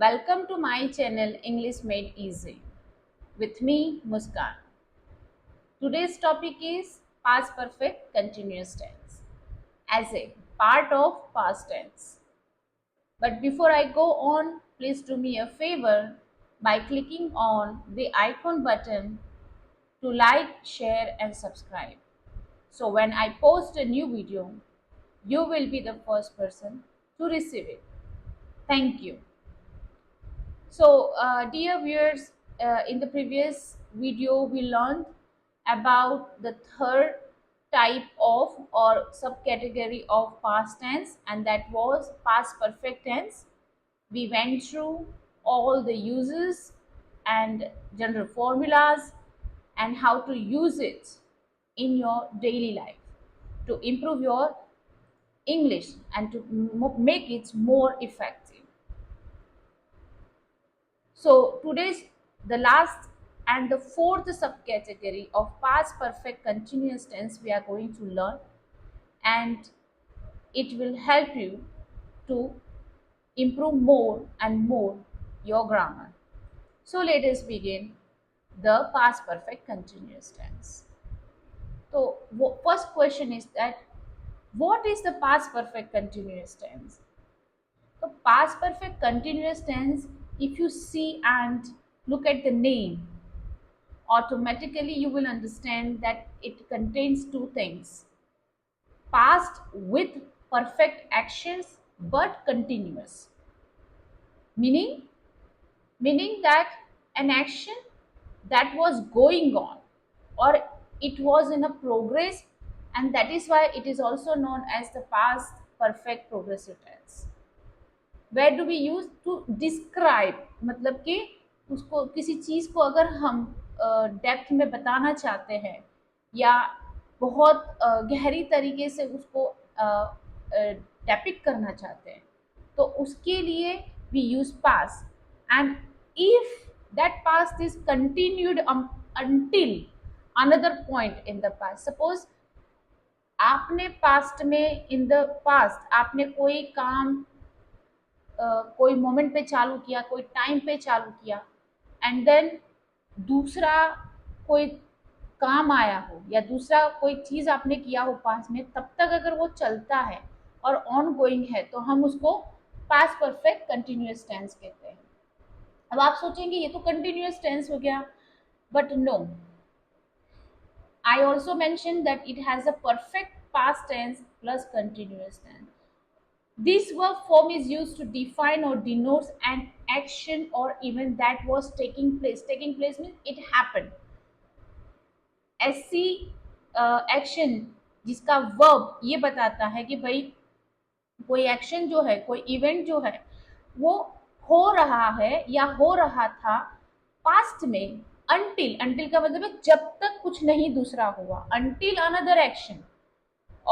Welcome to my channel English Made Easy with me Muskan. Today's topic is past perfect continuous tense as a part of past tense. But before I go on, please do me a favor by clicking on the icon button to like, share and subscribe. So when I post a new video, you will be the first person to receive it. Thank you. So, dear viewers, in the previous video, we learned about the third type of or subcategory of past tense, and that was past perfect tense. We went through all the uses and general formulas and how to use it in your daily life to improve your English and to make it more effective. So today's the last and the fourth subcategory of past perfect continuous tense we are going to learn, and it will help you to improve more and more your grammar. So let us begin the past perfect continuous tense. So first question is that what is the past perfect continuous tense? So past perfect continuous tense, if you see and look at the name, automatically you will understand that it contains two things: past with perfect actions but continuous, meaning that an action that was going on or it was in a progress, and that is why it is also known as the past perfect progressive tense. Where do we use to describe, मतलब कि उसको किसी चीज़ को अगर हम depth में बताना चाहते हैं या बहुत गहरी तरीके से उसको डेपिक्ट करना चाहते हैं, तो उसके लिए we use past. And if that past is continued until another point in the past. Suppose आपने पास्ट में, इन द पास्ट आपने कोई काम कोई मोमेंट पे चालू किया, कोई टाइम पे चालू किया, एंड देन दूसरा कोई काम आया हो या दूसरा कोई चीज़ आपने किया हो पास में, तब तक अगर वो चलता है और ऑन गोइंग है तो हम उसको पास्ट परफेक्ट कंटिन्यूस टेंस कहते हैं. अब आप सोचेंगे ये तो कंटिन्यूस टेंस हो गया, but no, I also mention that it has a perfect past tense plus continuous tense. This verb form is used to define or denotes an action or event that was taking place. Taking place means it happened. ऐसी action जिसका verb ये बताता है कि भाई कोई action जो है, कोई इवेंट जो है, वो हो रहा है या हो रहा था पास्ट में. अंटिल का मतलब है जब तक कुछ नहीं दूसरा हुआ. अंटिल अनदर एक्शन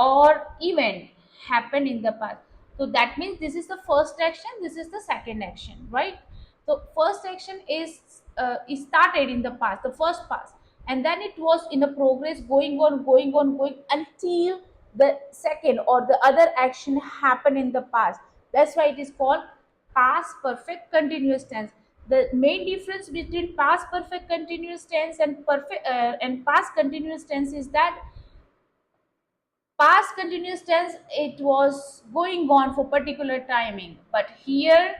और event happen in the past. So that means this is the first action, this is the second action, right? So first action is started in the past, the first past, and then it was in a progress, going until the second or the other action happened in the past. That's why it is called past perfect continuous tense. The main difference between past perfect continuous tense and past continuous tense is that past continuous tense, it was going on for particular timing, but here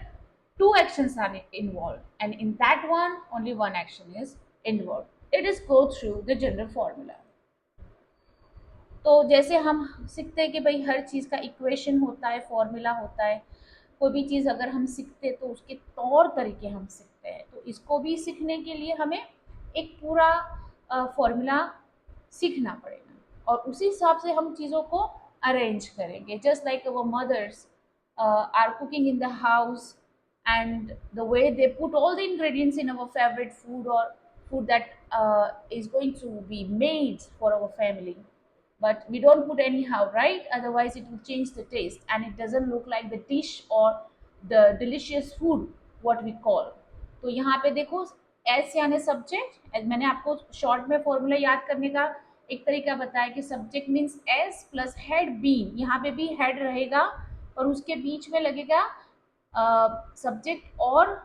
two actions are involved, and in that one only one action is involved. It is go through the general formula. तो जैसे हम सीखते हैं कि भाई हर चीज़ का equation होता है, फॉर्मूला होता है, कोई भी चीज़ अगर हम सीखते हैं तो उसके तौर तरीके हम सीखते हैं, तो इसको भी सीखने के लिए हमें एक पूरा फॉर्मूला सीखना पड़ेगा और उसी हिसाब से हम चीज़ों को अरेंज करेंगे. Just like our mothers are cooking in the house, and the way they put all the ingredients in our favorite food or food that is going to be made for our family, but we don't put anyhow, right? Otherwise it will change the taste and it doesn't look like the dish or the delicious food what we call. तो यहाँ पे देखो, S यानी subject. मैंने आपको short में formula याद करने का एक तरीका बताया कि subject means S plus had been. यहाँ पे भी हेड रहेगा और उसके बीच में लगेगा सब्जेक्ट और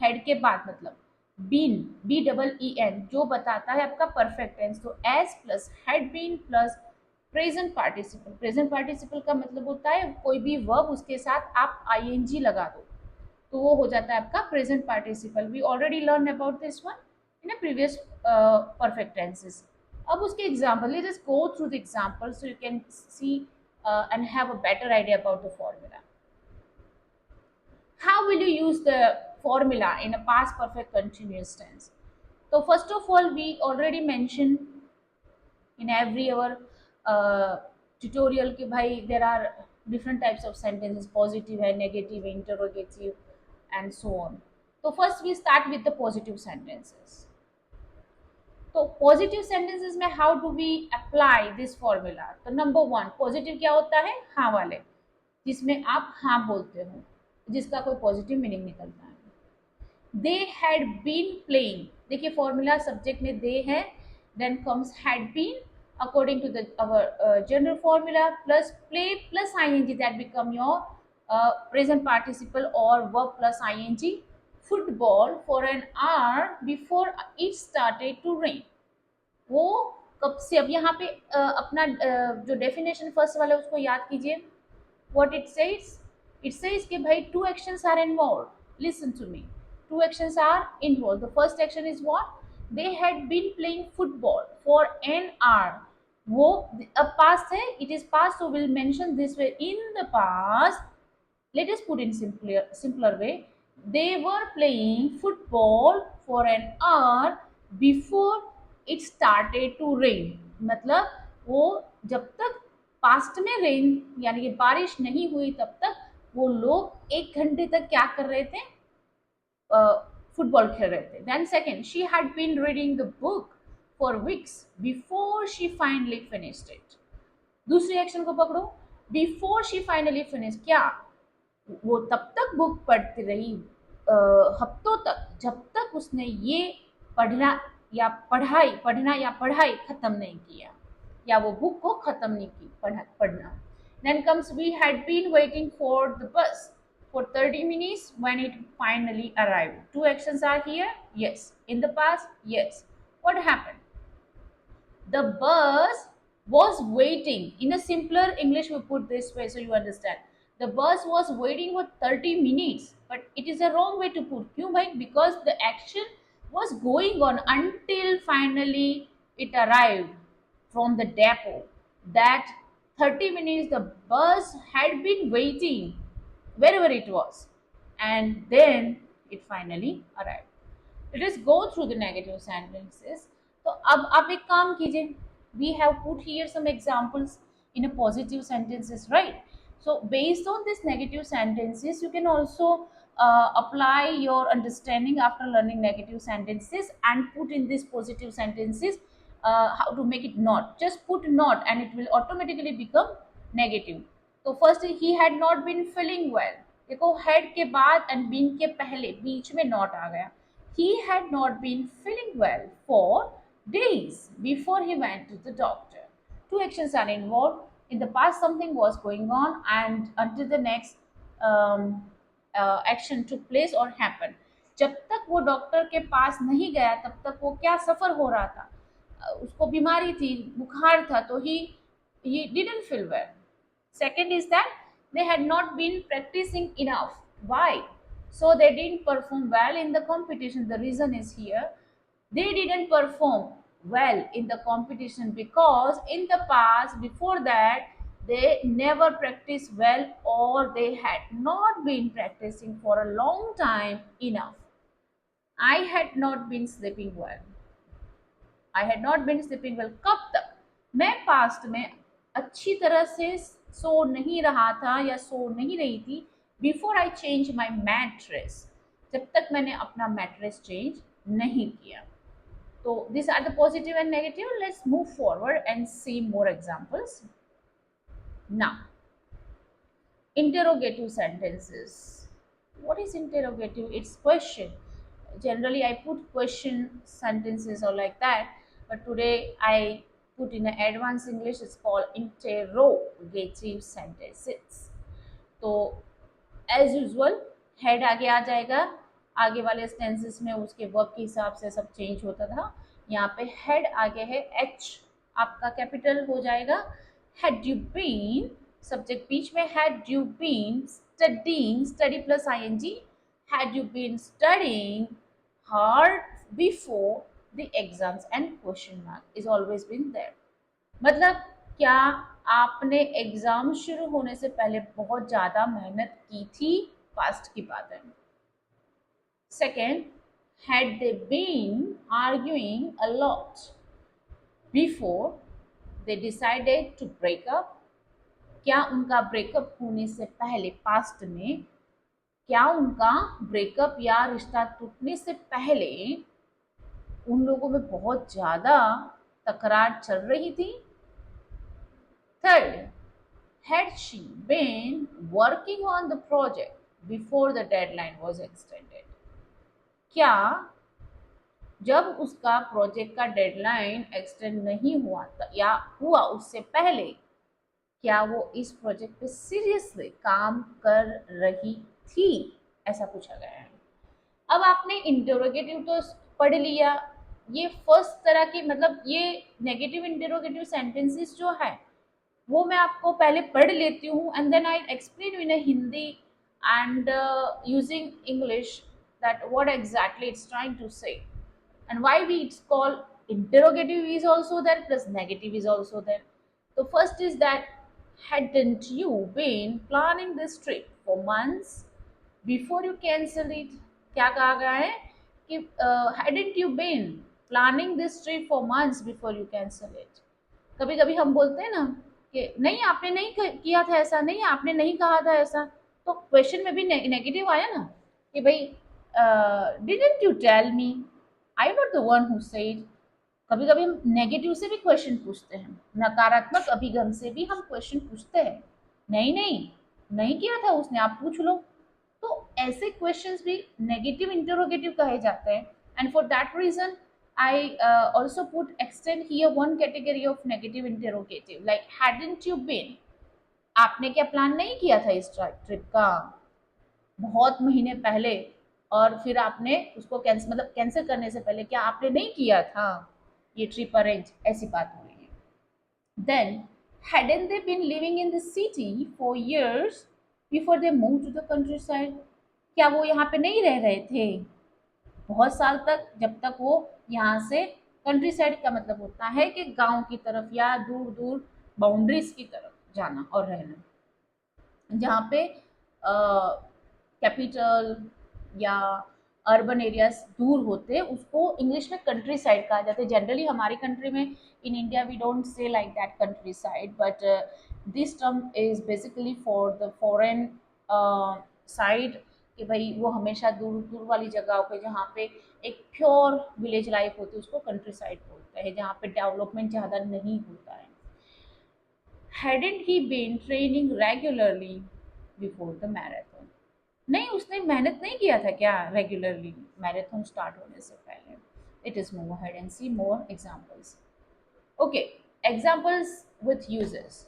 हेड के बाद मतलब बीन, BEEN, जो बताता है आपका परफेक्ट टेंस। तो S plus had been plus present participle. Present participle का मतलब होता है कोई भी वर्ब उसके साथ आप आईएनजी लगा दो तो वो हो जाता है आपका present participle. We already learn about this one in a previous perfect tenses. अब उसके example, let us go through the example so you can see and have a better idea about the formula. How will you use the formula in a past perfect continuous tense? So first of all, we already mentioned in every our tutorial कि भाई there are different types of sentences, positive है, negative है, interrogative and so on. So first we start with the positive sentences. तो positive sentences में how do we apply this formula? तो number one, positive क्या होता है? हाँ वाले, जिसमें आप हाँ बोलते हो, जिसका कोई पॉजिटिव मीनिंग निकलता है। दे हैड बीन प्लेइंग, देखिए फॉर्मूला सब्जेक्ट में दे है, then comes had been according to the our general formula plus play plus ing that become your present participle or verb plus ing. Football for an hour before it started to rain. वो कब से, अब यहाँ पे अपना जो definition first वाला है उसको याद कीजिए. what it says, it says कि भाई two actions are involved. Listen to me, two actions are involved. The first action is what? They had been playing football for an hour. वो अब past है, it is past, so we'll mention this way. In the past, let us put in simpler way. They were playing football for an hour before it started to rain. मतलब वो जब तक past में rain यानी कि बारिश नहीं हुई तब तक वो लोग 1 घंटे तक क्या कर रहे थे? फुटबॉल खेल रहे थे. Then second, she had been reading the book for weeks before she finally finished it. दूसरी एक्शन को पकड़ो, बिफोर शी फाइनली फिनिश, क्या वो तब तक बुक पढ़ती रही हफ्तों तक जब तक उसने ये पढ़ना या पढ़ाई खत्म नहीं किया, या वो बुक को खत्म नहीं की पढ़ना. Then comes we had been waiting for the bus for 30 minutes when it finally arrived. Two actions are here. Yes. In the past, yes. What happened? The bus was waiting. In a simpler English, we put this way so you understand. The bus was waiting for 30 minutes, but it is a wrong way to put. Kyun bhai? Because the action was going on until finally it arrived from the depot. That 30 minutes the bus had been waiting wherever it was, and then it finally arrived. Let us go through the negative sentences. तो अब आप एक काम कीजिए, we have put here some examples in a positive sentences, right? So based on this negative sentences, you can also apply your understanding after learning negative sentences and put in these positive sentences how to make it not. Just put not and it will automatically become negative. तो first, he had not been feeling well. देखो had के बाद and been के पहले बीच में not आ गया. He had not been feeling well for days before he went to the doctor. Two actions are involved. In the past, something was going on, and until the next action took place or happened. जब तक वो doctor के पास नहीं गया तब तक वो क्या सफ़र हो रहा था? उसको बीमारी थी, बुखार था, तो he didn't feel well. Second is that they had not been practicing enough. Why? So they didn't perform well in the competition. The reason is here. They didn't perform well in the competition because in the past, before that, they never practiced well or they had not been practicing for a long time enough. I had not been sleeping well. I had not been sleeping well. कब तक? मैं past में अच्छी तरह से सो नहीं रहा था या सो नहीं रही थी before I change my mattress, जब तक मैंने अपना मैट्रेस चेंज नहीं किया. तो this are the positive and negative. Let's move forward and see more examples. Now interrogative sentences. What is interrogative? It's question. Generally I put question sentences or like that, but today I put in an advanced English. It's called interrogative sentences. So as usual, head आगे आ जाएगा, आगे वाले tenses में उसके verb के हिसाब से सब चेंज होता था। यहाँ पे हेड आगे है, एच आपका कैपिटल हो जाएगा। हैड यू बीन, सब्जेक्ट बीच में, had you been studying, study plus I N G, had you been studying hard before the exams, and question mark is always been there. मतलब क्या आपने एग्जाम शुरू होने से पहले बहुत ज्यादा मेहनत की थी, पास्ट की बात है। Second, had they been arguing a lot before they decided to break up? क्या उनका ब्रेकअप होने से पहले, पास्ट में, क्या उनका ब्रेकअप या रिश्ता टूटने से पहले उन लोगों में बहुत ज्यादा तकरार चल रही थी? Third, had she been working on the project before the deadline was extended? क्या जब उसका प्रोजेक्ट का डेडलाइन एक्सटेंड नहीं हुआ था या हुआ उससे पहले, क्या वो इस प्रोजेक्ट पे सीरियसली काम कर रही थी, ऐसा पूछा गया है। अब आपने इंटरोगेटिव तो पढ़ लिया, ये फर्स्ट तरह की, मतलब ये नेगेटिव इंटरोगेटिव सेंटेंसेस जो है वो मैं आपको पहले पढ़ लेती हूँ, and then I explain in Hindi and using English that what exactly it's trying to say, and why we it's called interrogative is also there plus negative is also there. So first is that, hadn't you been planning this trip for months before you cancel it? क्या कहा गया है कि hadn't you been planning this trip for months before you cancel it? कभी कभी हम बोलते हैं ना कि नहीं आपने नहीं किया था ऐसा, नहीं आपने नहीं कहा था ऐसा, तो क्वेश्चन में भी नेगेटिव आया ना कि भाई didn't you tell me, I not the one who said. कभी कभी हम नेगेटिव से भी क्वेश्चन पूछते हैं, नकारात्मक अभिगम से भी हम क्वेश्चन पूछते हैं, नहीं नहीं नहीं किया था उसने, आप पूछ लो। तो ऐसे क्वेश्चंस भी नेगेटिव इंटरोगेटिव कहे जाते हैं, and for that reason I also put extend here one category of negative interrogative, like hadn't you been, आपने क्या प्लान नहीं किया था इस ट्रिप का बहुत महीने पहले, और फिर आपने उसको कैंसिल, मतलब कैंसिल करने से पहले क्या आपने नहीं किया था ये ट्रिप अरेंज, ऐसी बात हो रही है। Then hadn't they been living in the city for years before they moved to the countryside? क्या वो यहाँ पे नहीं रह रहे थे बहुत साल तक, जब तक वो यहाँ से, कंट्री साइड का मतलब होता है कि गांव की तरफ या दूर दूर बाउंड्रीज की तरफ जाना और रहना, जहाँ पे कैपिटल या अर्बन एरियाज दूर होते, उसको इंग्लिश में कंट्री साइड कहा जाता है। जनरली हमारी कंट्री में, in India we don't say like that country side, but this term is basically for the foreign side, कि भाई वो हमेशा दूर दूर वाली जगह पे जहाँ पे एक प्योर विलेज लाइफ होती है उसको कंट्री साइड बोलते हैं, जहाँ पे डेवलपमेंट ज़्यादा नहीं होता है। Hadn't he been training regularly before the marathon? नहीं उसने मेहनत नहीं किया था क्या रेगुलरली मैराथन स्टार्ट होने से पहले? It is move ahead and see more examples. Okay, examples with uses.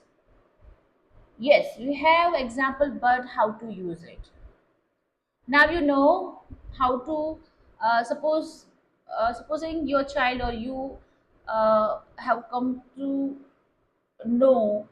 Yes, we have example, but how to use it? Now you know how to supposing your child or you have come to know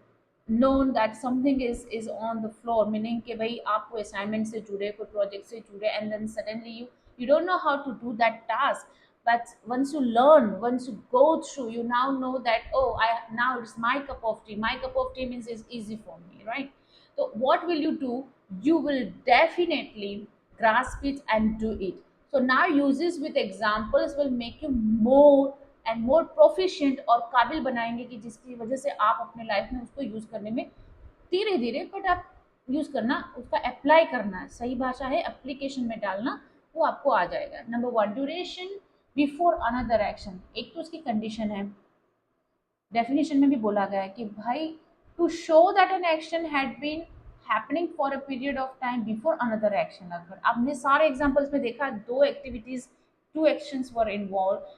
known that something is on the floor, meaning कि भाई आप कोई assignment से जुड़े, कोई project से जुड़े, and then suddenly you don't know how to do that task, but once you learn, once you go through, you now know that, oh, I now it's my cup of tea, my cup of tea means it's easy for me, right? So what will you do? You will definitely grasp it and do it. So now uses with examples will make you more and more proficient और काबिल बनाएंगे कि जिसकी वजह से आप अपने life में उसको यूज़ करने में धीरे धीरे, बट आप यूज़ करना, उसका अप्लाई करना, सही भाषा है एप्लीकेशन में डालना, वो आपको आ जाएगा। Number one, duration before another action. एक तो उसकी कंडीशन है, डेफिनेशन में भी बोला गया है कि भाई to show that an action had been happening for a period of time before another action अगर। आपने सारे एग्जाम्पल्स में देखा दो activities, two actions were involve.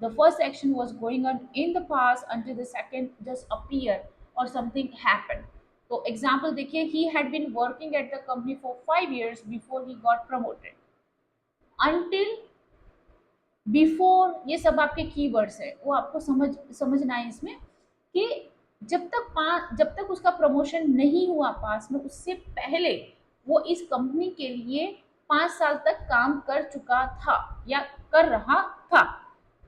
The first action was going on in the past until the second just appeared or something happened. तो example देखिए, he had been working at the company for 5 years before he got promoted, until before, ये सब आपके keywords है, वो आपको समझना है इसमें कि जब तक उसका प्रमोशन नहीं हुआ पास में, उससे पहले वो इस कंपनी के लिए 5 साल तक काम कर चुका था या कर रहा था।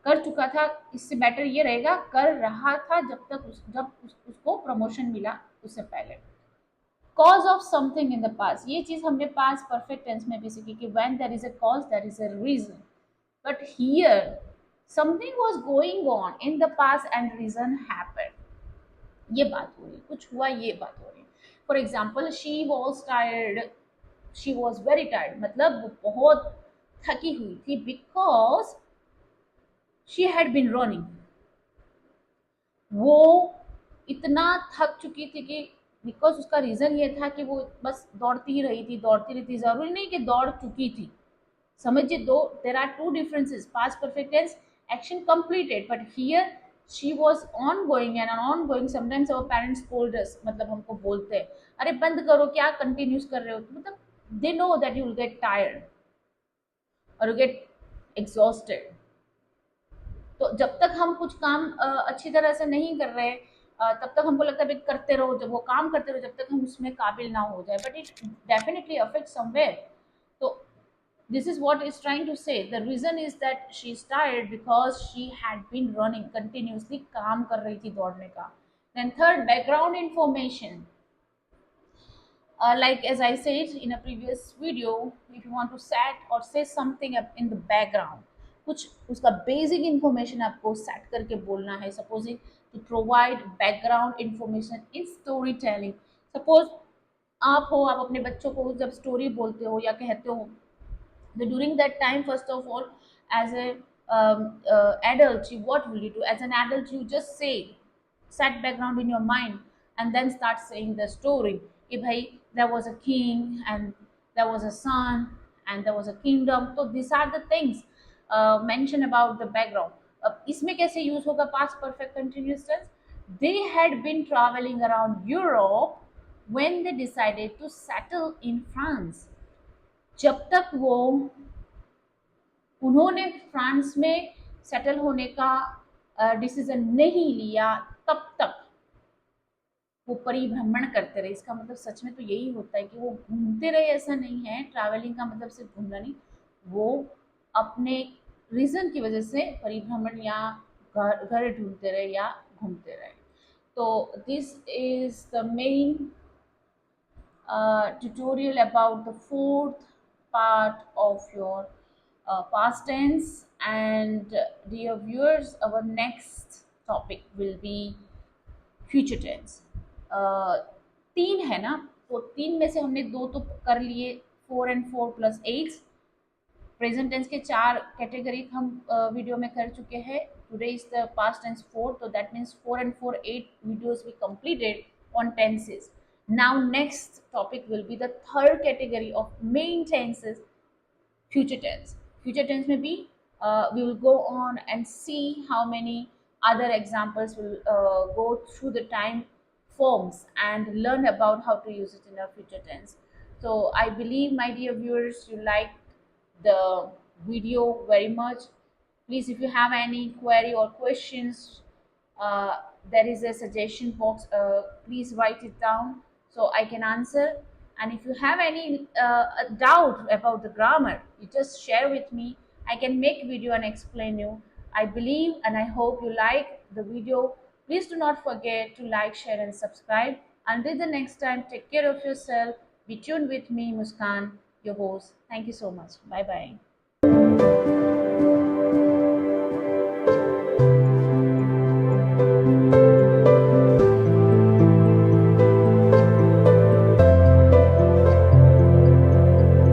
कर चुका था इससे बेटर ये रहेगा, कर रहा था उसको प्रमोशन मिला उससे पहले। Cause of something in the past, ये चीज हमने पास्ट परफेक्ट टेंस में भी सीखी कि when there is a cause there is a reason, but here something was going on in the past and reason happened, ये बात हो रही, कुछ हुआ, ये बात हो रही। For example, she was tired, she was very tired, मतलब वो बहुत थकी हुई थी, because she had been running, वो इतना थक चुकी थी कि, बिकॉज उसका रीजन ये था कि वो बस दौड़ती ही रही थी, दौड़ती रही थी, जरूरी नहीं कि दौड़ चुकी थी, समझिए दो, there are two differences, past perfect tense action completed, but here she was on going and on going. Sometimes our parents told us, मतलब हमको बोलते हैं अरे बंद करो, क्या कंटिन्यूस कर रहे हो, तो मतलब they know that you will get tired और यू गेट एग्जॉस्टेड। तो जब तक हम कुछ काम अच्छी तरह से नहीं कर रहे, तब तक हमको लगता है भाई करते रहो, जब वो काम करते रहो जब तक हम उसमें काबिल ना हो जाए, but it definitely affect somewhere. तो this is what it's trying to say, the reason is that she's tired because she had been running continuously, काम कर रही थी दौड़ने का। then third, background information, like as I said in a previous video, if you want to set or say something up in the background, कुछ उसका basic information आपको set करके बोलना है, supposing to provide background information in story telling. Suppose आप हो, आप अपने बच्चों को जब स्टोरी बोलते हो या कहते हो, the during that time, first of all, as a adult, what will you do? As an adult, you just say, set background in your mind, and then start saying the story. If there was a king and there was a son and there was a kingdom, so these are the things mentioned about the background. इसमें कैसे use होगा past perfect continuous tense? They had been traveling around Europe when they decided to settle in France. जब तक वो उन्होंने France में settle होने का डिसीजन नहीं लिया, तब तक वो परिभ्रमण करते रहे। इसका मतलब सच में तो यही होता है कि वो घूमते रहे, ऐसा नहीं है, ट्रैवलिंग का मतलब सिर्फ घूमना नहीं, वो अपने रीजन की वजह से परिभ्रमण या घर घर ढूंढते रहे या घूमते रहे। तो this is the main tutorial about the fourth part of your past tense. And dear viewers, our next topic will be future tense. तीन है ना, तो तीन में से हमने दो तो कर लिए, 4 and 4 + 8। प्रेजेंट टेंस के 4 कैटेगरी हम वीडियो में कर चुके हैं। Today is the past tense 4, तो that means 4 and 4 8 videos we completed on tenses. Now next topic will be the third category of main tenses, future tense. Future tense में भी we will go on and see how many other examples will go through the time forms and learn about how to use it in our future tense. So I believe, my dear viewers, you like the video very much. Please, if you have any query or questions, there is a suggestion box, please write it down so I can answer. And if you have any doubt about the grammar, you just share with me, I can make video and explain you. I believe and I hope you like the video. Please do not forget to like, share and subscribe. Until the next time, take care of yourself. Be tuned with me, Muskan, your host. Thank you so much. Bye bye.